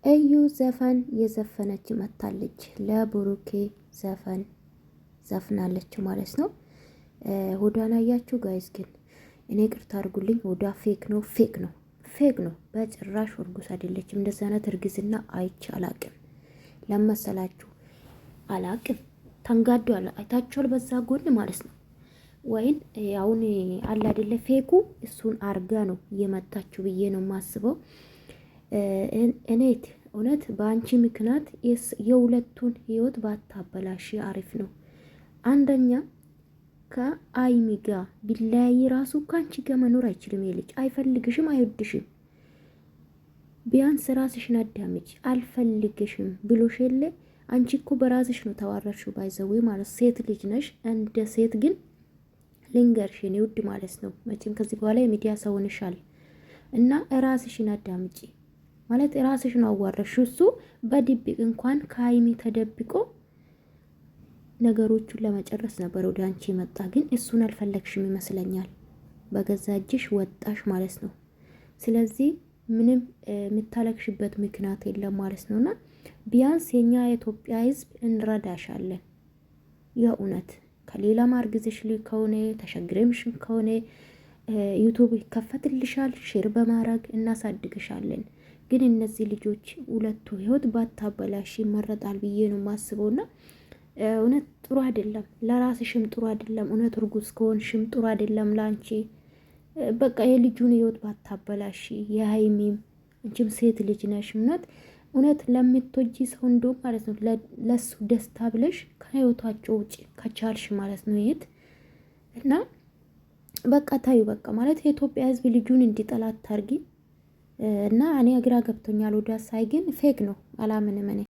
እዩ ዘፈን የዘፈነች መታለች። ለብሩኬ ዘፈን ዘፍናለች ማለት ነው። ሆዷን አያችሁ ጋይዝ? ግን እኔ ቅርታ አድርጉልኝ፣ ሆዷ ፌክ ነው፣ ፌክ ነው፣ ፌክ ነው። በጭራሽ እርጉዝ አይደለችም። እንደዚህ አይነት እርግዝና አይቼ አላቅም። ለመሰላችሁ አላቅም። ተንጋዶ አይታችኋል፣ በዛ ጎን ማለት ነው። ወይን አሁን አለ አይደለ ፌኩ፣ እሱን አርጋ ነው እየመጣችሁ ብዬ ነው የማስበው። እኔት እውነት በአንቺ ምክንያት የሁለቱን ህይወት ባታበላሽ አሪፍ ነው። አንደኛ ከአይሚ ጋር ቢለያይ ራሱ ከአንቺ ጋር መኖር አይችልም። የልጅ አይፈልግሽም፣ አይወድሽም። ቢያንስ ራስሽን አዳምጪ። አልፈልግሽም ብሎሽ የለ አንቺ እኮ በራስሽ ነው ተዋረድሽው። ባይዘዌ ማለት ሴት ልጅ ነሽ። እንደ ሴት ግን ልንገርሽ የኔ ውድ ማለት ነው፣ መቼም ከዚህ በኋላ የሚዲያ ሰው ሆነሻል እና ራስሽን አዳምጪ። ማለት ራስሽን አዋረድሽው። እሱ በድብቅ እንኳን ከሀይሚ ተደብቆ ነገሮቹን ለመጨረስ ነበር ወደ አንቺ መጣ። ግን እሱን አልፈለግሽም ይመስለኛል። በገዛ እጅሽ ወጣሽ ማለት ነው። ስለዚህ ምንም የምታለቅሽበት ምክንያት የለም ማለት ነውና ቢያንስ የኛ የኢትዮጵያ ሕዝብ እንረዳሻለን። የእውነት ከሌላ ማርግዝሽ ከሆነ ተሸግረምሽም ከሆነ ዩቱብ ይከፈትልሻል፣ ሼር በማድረግ እናሳድግሻለን። ግን እነዚህ ልጆች ሁለቱ ህይወት ባታበላሽ ይመረጣል ብዬ ነው የማስበውና እውነት ጥሩ አይደለም፣ ለራስሽም ጥሩ አይደለም። እውነት እርጉዝ ከሆንሽም ጥሩ አይደለም ላንቺ። በቃ የልጁን ህይወት ባታበላሽ። የሀይሚም አንቺም ሴት ልጅ ነሽ። እውነት ለምትወጂ ሰው እንዶ ማለት ነው ለሱ ደስታ ብለሽ ከህይወታቸው ውጭ ከቻልሽ ማለት ነው ይሄት እና በቃ ታዩ በቃ ማለት የኢትዮጵያ ህዝብ ልጁን እንዲጠላት ታርጊ እና እኔ ግራ ገብቶኛል። ወደ ሳይ ግን ፌክ ነው አላምንም እኔ